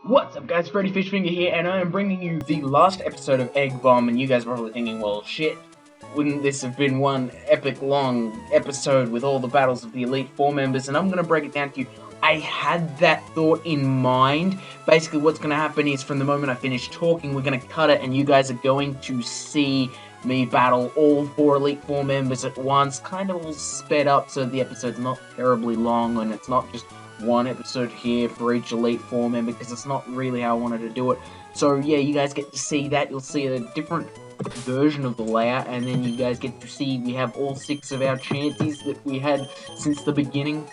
What's up guys, Freddy Fishfinger here, and I am bringing you the last episode of Eggbomb, and you guys are probably thinking, well shit, wouldn't this have been one epic long episode with all the battles of the Elite Four members? And I'm going to break it down to you. I had that thought in mind. Basically what's going to happen is from the moment I finish talking, we're going to cut it, and you guys are going to see me battle all 4 Elite Four members at once, kind of all sped up so the episode's not terribly long, and it's not just one episode here for each Elite Four member, because it's not really how I wanted to do it. So yeah, you guys get to see that. You'll see a different version of the layout, and then you guys get to see we have all 6 of our Chanseys that we had since the beginning.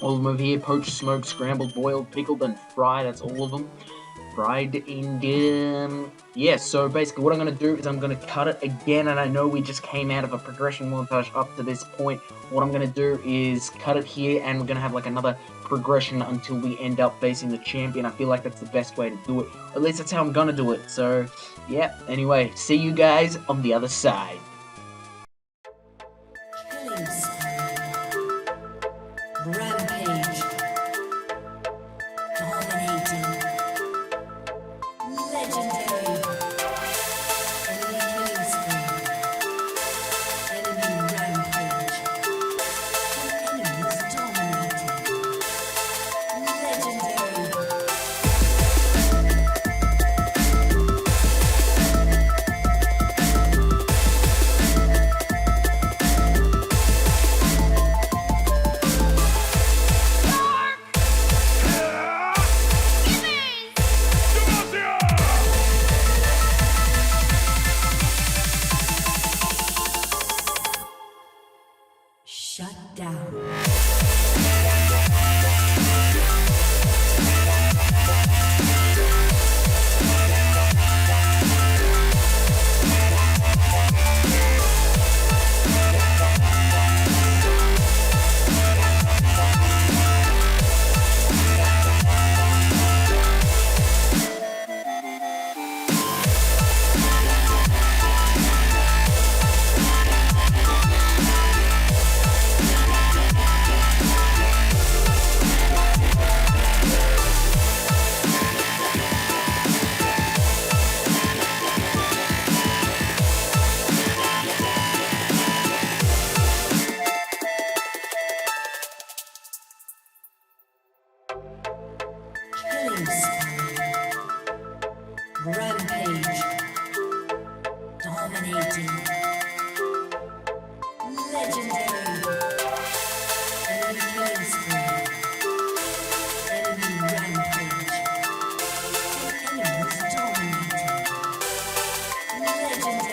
All of them over here: poached, smoked, scrambled, boiled, pickled, and fried. That's all of them. Fried in yeah, so basically what I'm going to do is I'm going to cut it again, and I know we just came out of a progression montage up to this point. What I'm going to do is cut it here, and we're going to have like another progression until we end up facing the champion. I feel like that's the best way to do it. At least that's how I'm going to do it. So yeah, anyway, see you guys on the other side. Rampage. Dominating. Legendary. Enemy killing spree. Enemy rampage. An enemy's dominating. Legendary. Shut down. Killing spree. Rampage. Dominating. Legendary. Enemy killing spree. Enemy rampage. An enemy's dominating. Legendary.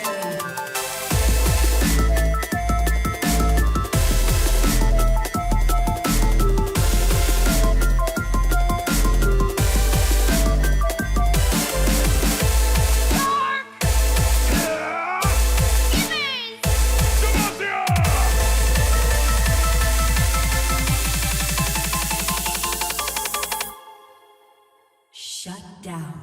Shut down.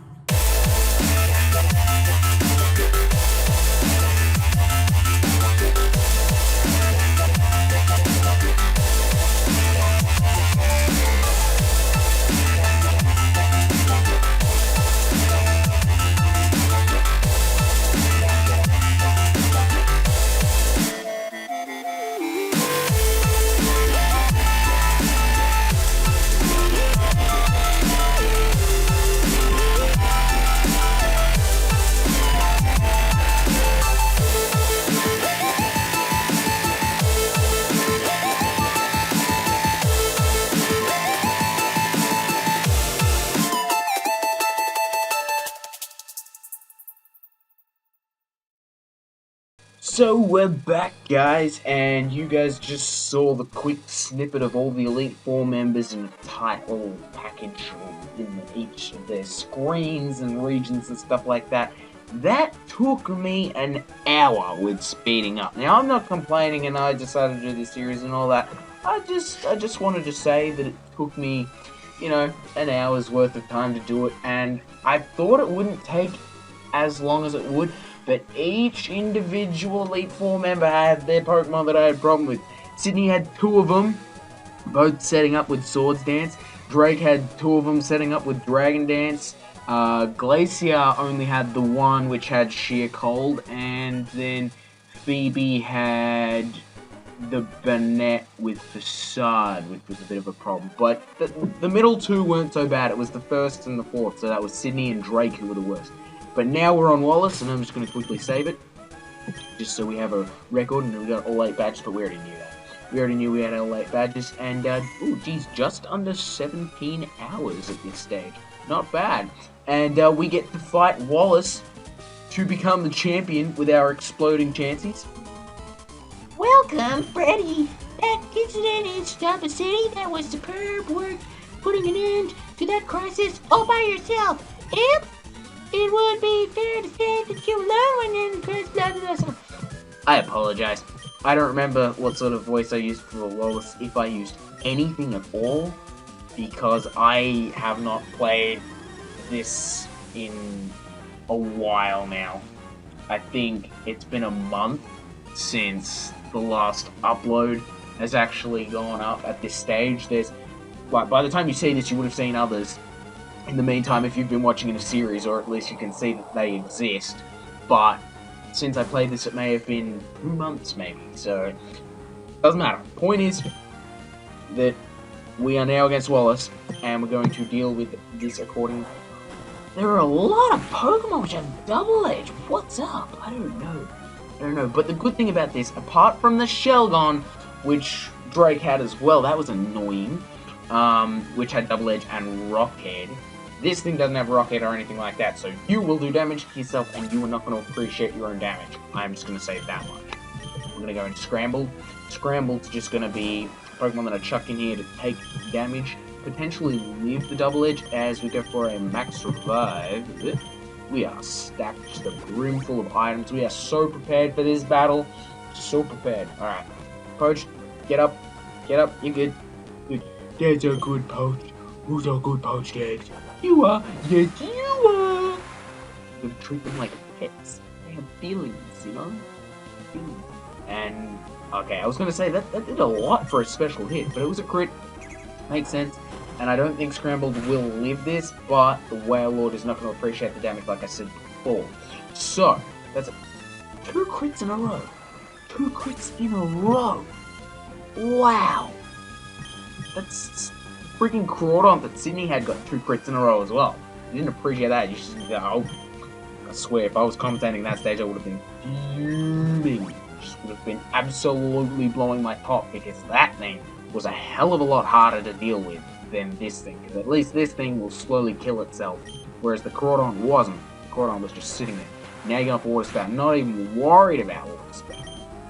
So we're back, guys, and you guys just saw the quick snippet of all the Elite Four members in a tight little package in each of their screens and regions and stuff like that. That took me an hour with speeding up. Now, I'm not complaining, and I decided to do this series and all that. I just wanted to say that it took me, you know, an hour's worth of time to do it, and I thought it wouldn't take as long as it would. But each individual Elite Four member had their Pokemon that I had a problem with. Sydney had 2 of them, both setting up with Swords Dance. Drake had 2 of them setting up with Dragon Dance. Glacier only had the one which had Sheer Cold, and then Phoebe had the Burnett with Facade, which was a bit of a problem. But the middle 2 weren't so bad. It was the first and the fourth, so that was Sydney and Drake who were the worst. But now we're on Wallace, and I'm just going to quickly save it, just so we have a record, and we got all 8 badges, but we already knew that. We already knew we had all 8 badges, and, ooh, geez, just under 17 hours at this stage. Not bad. And, we get to fight Wallace to become the champion with our exploding Chanseys. Welcome, Freddy. That incident in Stop City, that was superb work, putting an end to that crisis all by yourself. If it would be fair to say that you alone and then blah, blah, blah. I apologize. I don't remember what sort of voice I used for Wallace, if I used anything at all, because I have not played this in a while now. I think it's been a month since the last upload has actually gone up at this stage. There's, like, by the time you see this, you would have seen others. In the meantime, if you've been watching in a series, or at least you can see that they exist. But since I played this, it may have been 2 months, maybe. So, doesn't matter. Point is that we are now against Wallace, and we're going to deal with this according. There are a lot of Pokemon which have Double Edge. What's up? I don't know. But the good thing about this, apart from the Shelgon, which Drake had as well, that was annoying, which had Double Edge and Rockhead. This thing doesn't have Rockhead or anything like that, so you will do damage to yourself, and you are not going to appreciate your own damage. I'm just going to say that much. We're going to go into Scramble. Scramble's just going to be Pokemon that I chuck in here to take damage, potentially leave the Double Edge as we go for a max revive. We are stacked, just a room full of items. We are so prepared for this battle. So prepared. Alright. Coach, get up. Get up. You're good. Good. That's a good poach. Who's a good poach, Dad? You are. Yes, you are. You gotta treat them like pets. They have feelings, you know? Feelings. And, okay, I was gonna say that did a lot for a special hit, but it was a crit. Makes sense. And I don't think Scrambled will live this, but the Whale Lord is not going to appreciate the damage like I said before. So, that's 2 crits in a row. 2 crits in a row. Wow. That's freaking Crawdon that Sydney had got 2 crits in a row as well. You didn't appreciate that. You should go, oh, I swear, if I was commentating that stage, I would have been fuming. Just would have been absolutely blowing my top, because that thing was a hell of a lot harder to deal with than this thing, because at least this thing will slowly kill itself, whereas the Crawdon wasn't. The Crawdon was just sitting there. Now you're going for Water Spout, not even worried about Water Spout.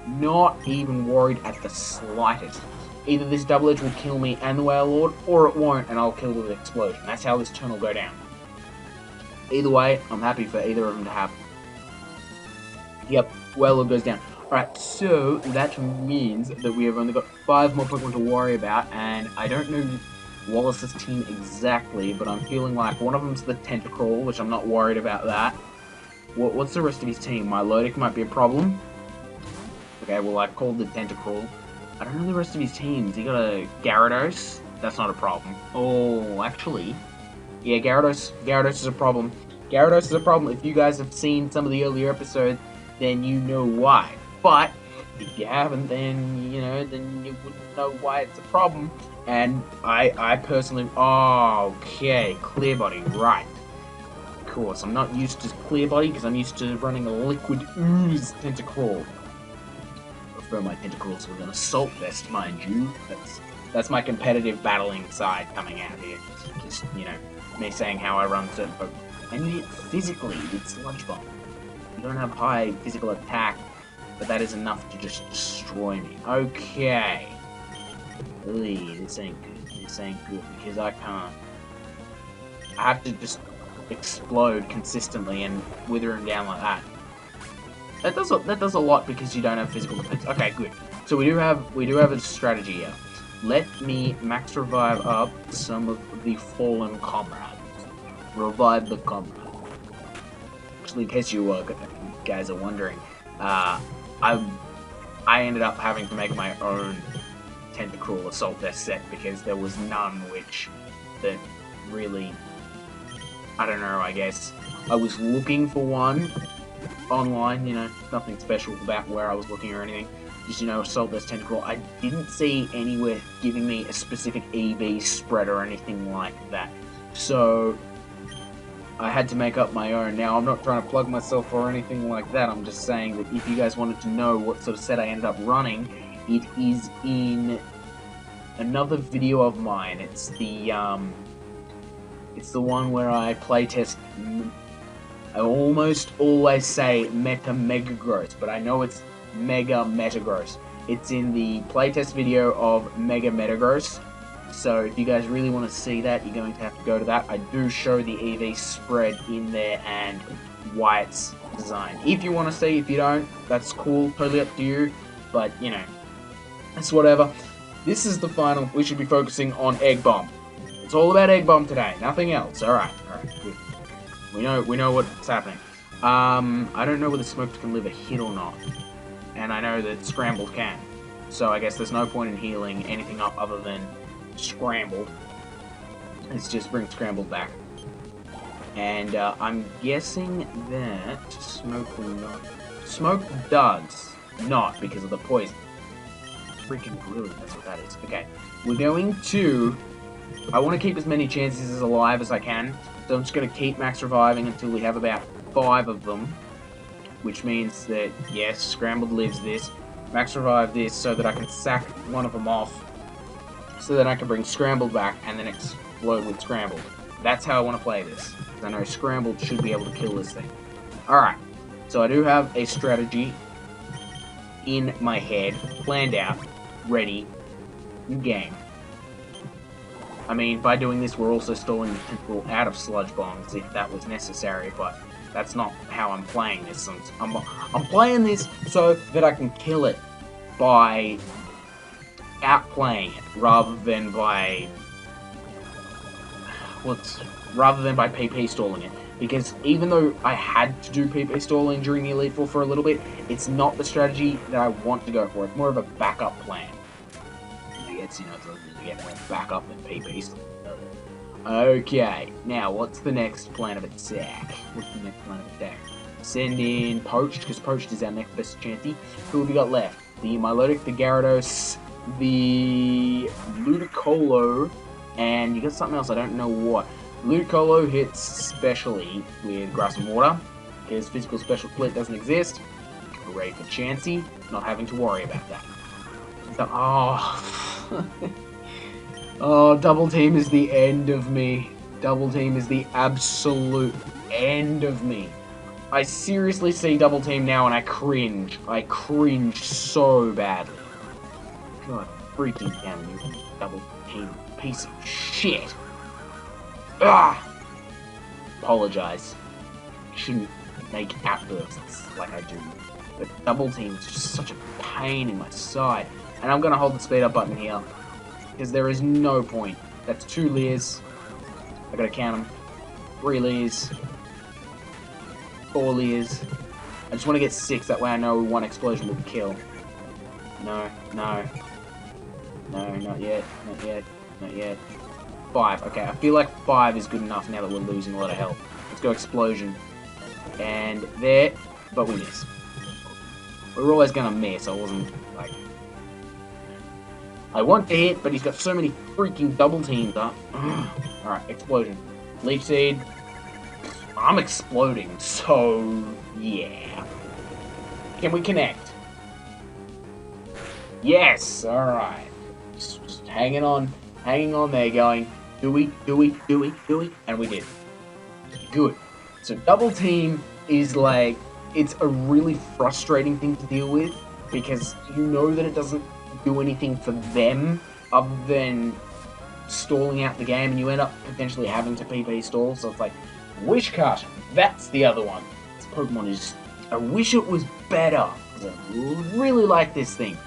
Not even worried at the slightest. Either this Double Edge will kill me and the Whale Lord, or it won't, and I'll kill with an explosion. That's how this turn will go down. Either way, I'm happy for either of them to happen. Yep, Whale Lord goes down. Alright, so that means that we have only got 5 more Pokemon to worry about, and I don't know Wallace's team exactly, but I'm feeling like one of them's the Tentacruel, which I'm not worried about that. What's the rest of his team? Milotic might be a problem. Okay, well, I called the Tentacruel. I don't know the rest of his teams. He got a Gyarados. That's not a problem. Oh, actually, yeah, Gyarados is a problem. Gyarados is a problem. If you guys have seen some of the earlier episodes, then you know why. But if you haven't, then, you know, then you wouldn't know why it's a problem. And I personally, okay, Clear Body, right. Of course, I'm not used to Clear Body because I'm used to running a Liquid Ooze Tentacruel. I prefer my Tentacruels with an Assault Vest, mind you. That's my competitive battling side coming out here. Just, you know, me saying how I run certain Pokemon. I need it physically with Sludge Bomb. You don't have high physical attack, but that is enough to just destroy me. Okay. This ain't good. This ain't good, because I can't. I have to just explode consistently and wither him down like that. That does a lot because you don't have physical defense. Okay, good. So we do have a strategy here. Let me max revive up some of the fallen comrades. Revive the comrade. Actually, in case you guys are wondering, I ended up having to make my own Tentacruel Assault Vest set because there was none that really, I don't know, I guess. I was looking for one online, nothing special about where I was looking or anything. Just, Assault Vest Tentacruel. I didn't see anywhere giving me a specific EV spread or anything like that. So I had to make up my own. Now, I'm not trying to plug myself or anything like that. I'm just saying that if you guys wanted to know what sort of set I ended up running, it is in another video of mine. It's the one where I playtest. I almost always say Mega Gross, but I know it's Mega Metagross. It's in the playtest video of Mega Metagross. So if you guys really want to see that, you're going to have to go to that. I do show the EV spread in there and why it's designed. If you want to see, if you don't, that's cool, totally up to you. But, it's whatever. This is the final. We should be focusing on Eggbomb. It's all about Eggbomb today, nothing else. Alright, good. We know what's happening. I don't know whether Smoked can live a hit or not. And I know that Scrambled can. So I guess there's no point in healing anything up other than Scrambled. Let's just bring Scrambled back. And I'm guessing that Smoke will not. Smoke does not because of the poison. Freaking brilliant, that's what that is. Okay, we're going to. I want to keep as many chances as alive as I can, so I'm just going to keep max reviving until we have about 5 of them, which means that, yes, Scrambled lives this, max revive this so that I can sack one of them off, so that I can bring Scrambled back and then explode with Scrambled. That's how I want to play this, because I know Scrambled should be able to kill this thing. Alright, so I do have a strategy in my head, planned out, ready, in game. I mean, by doing this, we're also stalling the Tentacruel out of Sludge Bombs if that was necessary, but that's not how I'm playing this. I'm playing this so that I can kill it by outplaying it, rather than by PP stalling it. Because even though I had to do PP stalling during the Elite Four for a little bit, it's not the strategy that I want to go for. It's more of a backup plan. It's, to get more backup than PP stalling. Okay, now what's the next plan of attack? Send in Poached, because Poached is our next best Chansey. Who have we got left? The Milotic, the Gyarados, the Ludicolo, and you got something else, I don't know what. Ludicolo hits specially with Grass and Water, because physical special split doesn't exist. Hooray for Chansey, not having to worry about that. So, oh, Double Team is the end of me. Double Team is the absolute end of me. I seriously see Double Team now and I cringe. I cringe so badly. God freaking damn you, Double Team piece of shit. Apologize. Shouldn't make outbursts like I do. But Double Team is just such a pain in my side. And I'm gonna hold the speed up button here, because there is no point. That's 2 Leers. I gotta count them. 3 Leers. 4 Leers. I just want to get 6, that way I know 1 explosion will kill. No, not yet, not yet, not yet. 5, okay, I feel like 5 is good enough now that we're losing a lot of health. Let's go Explosion. And there, but we miss. We're always gonna miss, I wasn't, like... I want to hit, but he's got so many freaking Double Teams up. Alright, Explosion. Leaf Seed. I'm exploding, so... yeah. Can we connect? Yes! Alright. Just hanging on there, going, do we? And we did. Good. So Double Team is like, it's a really frustrating thing to deal with, because you know that it doesn't do anything for them other than stalling out the game, and you end up potentially having to PP stall. So it's like, Wish Cut, that's the other one. This Pokemon is, I wish it was better, because I really like this thing,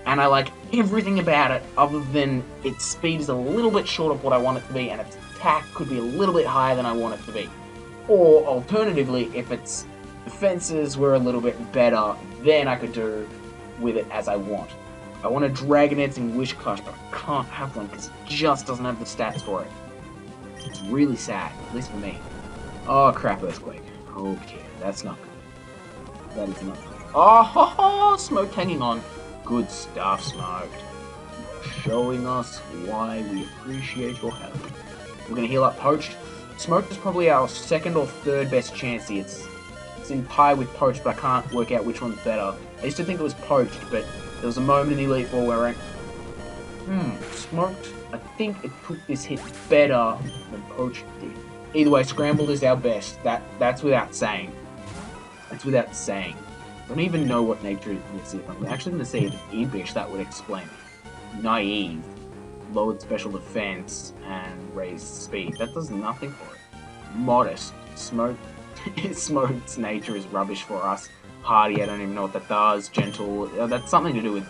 and I like everything about it other than its speed is a little bit short of what I want it to be, and its attack could be a little bit higher than I want it to be. Or alternatively, if its defenses were a little bit better, then I could do with it as I want. I want a Dragonetzing Wishclash, but I can't have one because it just doesn't have the stats for it. It's really sad, at least for me. Oh crap, Earthquake. Okay, that's not good. That is not good. Oh, ho, ho, Smoked hanging on. Good stuff, Smoked. Showing us why we appreciate your help. We're going to heal up Poached. Smoked is probably our second or third best Chansey. It's in tie with Poached, but I can't work out which one's better. I used to think it was Poached, but there was a moment in the Elite Four where I went, Smoked, I think it took this hit better than Poached did. Either way, Scrambled is our best. That's without saying. That's without saying. I don't even know what nature this is. I'm actually going to say it's Impish, that would explain it. Naive, lowered special defense, and raised speed. That does nothing for it. Modest, Smoked's nature is rubbish for us. Hardy, I don't even know what that does. Gentle, that's something to do with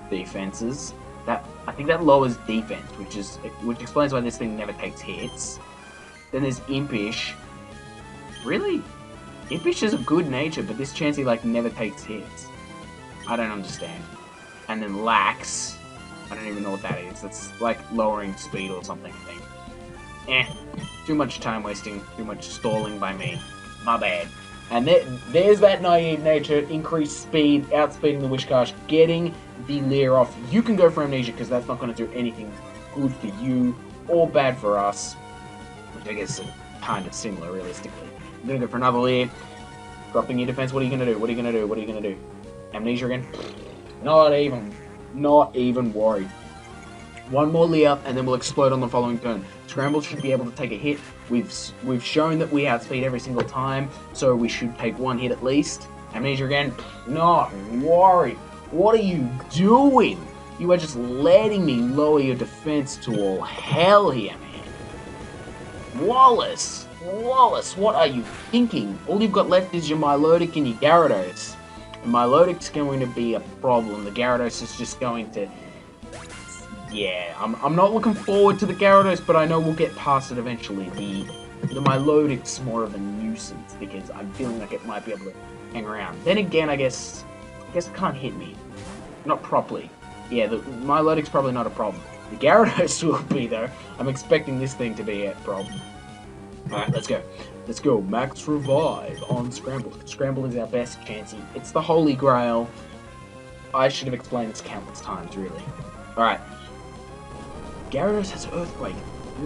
defenses. I think that lowers defense, which explains why this thing never takes hits. Then there's Impish. Really? Impish is a good nature, but this Chansey like never takes hits. I don't understand. And then Lax. I don't even know what that is. That's like lowering speed or something, I think. Too much time wasting, too much stalling by me. My bad. And there's that naive nature, increased speed, outspeeding the Wishclash, getting the Leer off. You can go for Amnesia because that's not going to do anything good for you or bad for us. Which I guess is kind of similar, realistically. I'm going to go for another Leer. Dropping your defense, what are you going to do? What are you going to do? What are you going to do? Amnesia again? Not even worried. One more Leer, and then we'll explode on the following turn. Scramble should be able to take a hit. We've shown that we outspeed every single time, so we should take one hit at least. Amnesia again, not worried. What are you doing? You are just letting me lower your defense to all hell here, man. Wallace, what are you thinking? All you've got left is your Milotic and your Gyarados. And Milotic's going to be a problem. The Gyarados is just going to... Yeah, I'm not looking forward to the Gyarados, but I know we'll get past it eventually. The Milotic's more of a nuisance because I'm feeling like it might be able to hang around. Then again, I guess it can't hit me. Not properly. Yeah, the Milotic's probably not a problem. The Gyarados will be, though. I'm expecting this thing to be a problem. Alright, let's go. Let's go. Max Revive on Scramble. Scramble is our best Chansey. It's the Holy Grail. I should have explained this countless times, really. Alright. Gyarados has Earthquake.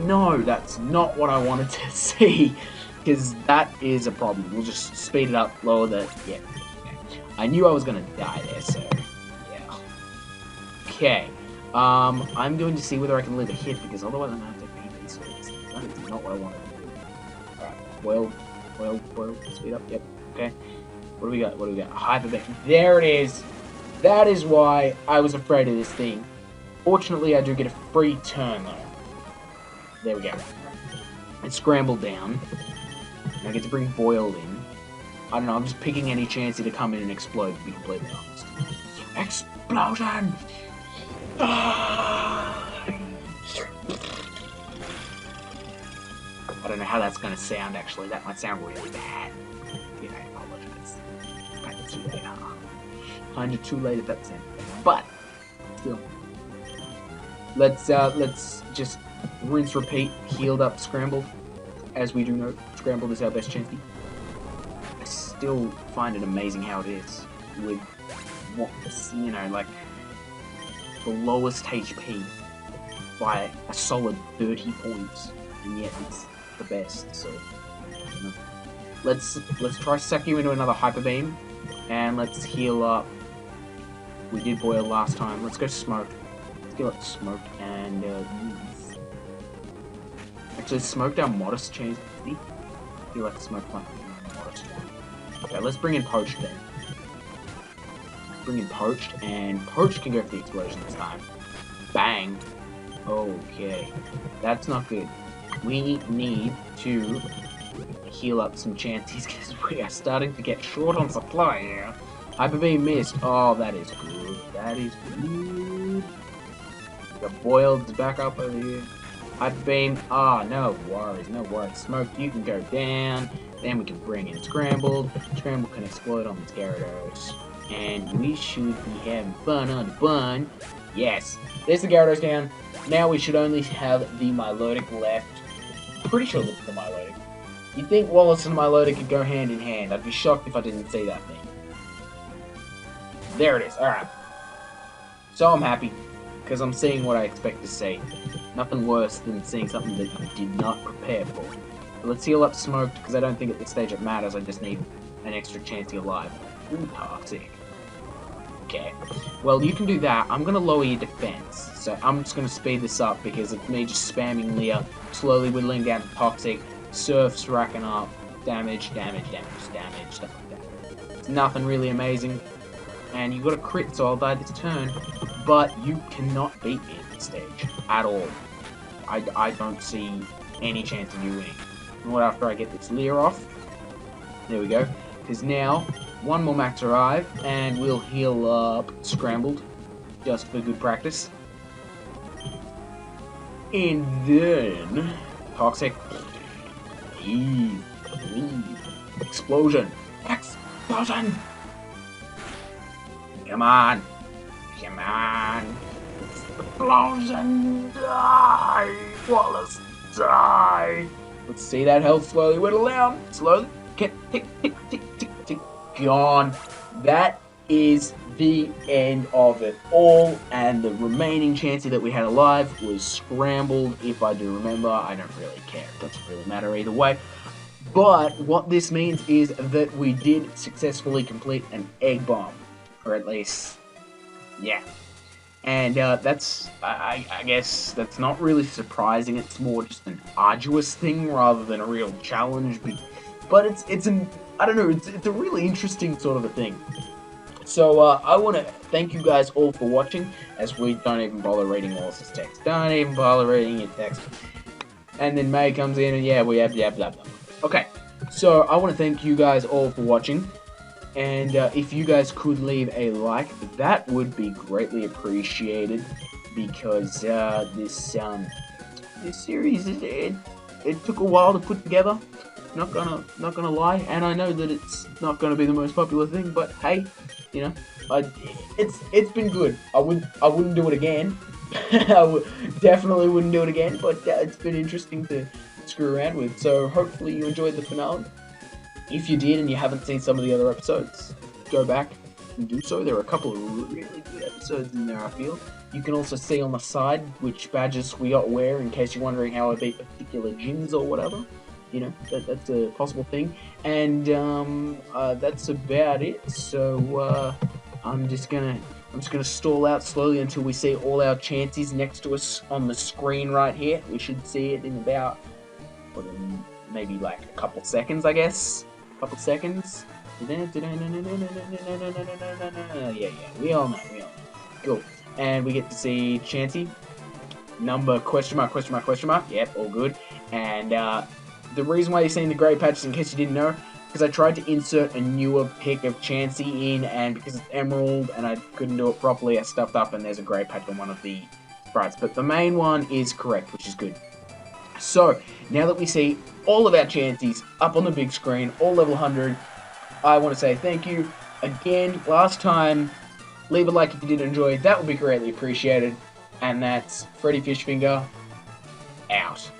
No, that's not what I wanted to see. Because that is a problem. We'll just speed it up, lower the... Yeah. I knew I was going to die there, so... Yeah. Okay. I'm going to see whether I can live a hit, because otherwise I'm going to have to PP, so that is not what I wanted to do. Alright. Boil. Speed up. Yep. Okay. What do we got? Hyper Beam. There it is. That is why I was afraid of this thing. Fortunately, I do get a free turn, though. There we go. And Scramble down. I get to bring Boiled in. I don't know, I'm just picking any Chansey to come in and explode, to be completely honest. Explosion! I don't know how that's going to sound, actually. That might sound really bad. Yeah, I apologize. It's kind of too late, huh? Kind of too late at that sense. But, still. Let's just rinse, repeat, healed up, Scrambled. As we do know, Scrambled is our best Chansey. I still find it amazing how it is. With, what, you know, like, the lowest HP by a solid 30 points. And yet it's the best, so... You know. Let's try suck you into another Hyper Beam. And let's heal up. We did Boil last time. Let's go Smoke. Let's Smoke and actually Smoke down Modest Chansey. I feel like Smoke might be Modest one. Okay, let's bring in Poached then. Bring in Poached, and Poached can go for the explosion this time. Bang. Okay, that's not good. We need to heal up some Chanseys because we are starting to get short on supply here. Hyper Beam missed. Oh, that is good. That is good. Got Boiled back up over here. Hyper Beam. Ah, no worries. Smoke, you can go down. Then we can bring in Scrambled. Scramble can explode on the Gyarados. And we should be having fun on the bun. Yes. There's the Gyarados down. Now we should only have the Milotic left. Pretty sure it's the Milotic. You'd think Wallace and Milotic could go hand in hand. I'd be shocked if I didn't see that thing. There it is. Alright. So I'm happy. Because I'm seeing what I expect to see. Nothing worse than seeing something that you did not prepare for. But let's heal up Smoked, because I don't think at this stage it matters. I just need an extra Chansey alive. Ooh, toxic. Okay. Well, you can do that. I'm going to lower your defense. So I'm just going to speed this up because it's me just spamming Leah, slowly whittling down to toxic, Surf's racking up, damage, stuff like that. It's nothing really amazing. And you got a crit, so I'll die this turn. But you cannot beat me at this stage. At all. I don't see any chance of you winning. Not after I get this Leah off. There we go. Because now, one more max arrive, and we'll heal up Scrambled. Just for good practice. And then... Toxic. Leave. Explosion. Explosion! Come on. Come on. Explosion. Die. Wallace. Die. Let's see that health slowly whittle down. Slowly. Tick, tick, tick, tick, tick, tick. Gone. That is the end of it all. And the remaining Chansey that we had alive was Scrambled. If I do remember, I don't really care. It doesn't really matter either way. But what this means is that we did successfully complete an Eggbomb. Or at least, yeah. And that's, I guess, that's not really surprising. It's more just an arduous thing rather than a real challenge. But it's an, I don't know, it's a really interesting sort of a thing. So I want to thank you guys all for watching, as we don't even bother reading Wallace's text. Don't even bother reading your text. And then May comes in and yeah, we have blah blah blah. Okay, so I want to thank you guys all for watching. And if you guys could leave a like, that would be greatly appreciated, because this series it took a while to put together. Not gonna lie, and I know that it's not gonna be the most popular thing, but hey, you know, it's been good. I wouldn't do it again. Definitely wouldn't do it again, but it's been interesting to screw around with. So hopefully you enjoyed the finale. If you did and you haven't seen some of the other episodes, go back and do so. There are a couple of really good episodes in there, I feel. You can also see on the side which badges we got where, in case you're wondering how I beat particular gyms or whatever. You know, that's a possible thing. And that's about it. So I'm just gonna stall out slowly until we see all our Chanseys next to us on the screen right here. We should see it in about maybe like a couple seconds, I guess. Couple seconds. Yeah, we all know. Cool. And we get to see Chansey. Number question mark. Yep, all good. And the reason why you're seeing the grey patches, in case you didn't know, because I tried to insert a newer pick of Chansey in, and because it's Emerald and I couldn't do it properly, I stuffed up and there's a grey patch on one of the sprites. But the main one is correct, which is good. So, now that we see all of our Chanseys up on the big screen, all level 100, I want to say thank you again. Last time, leave a like if you did enjoy, that would be greatly appreciated. And that's Freddy Fishfinger, out.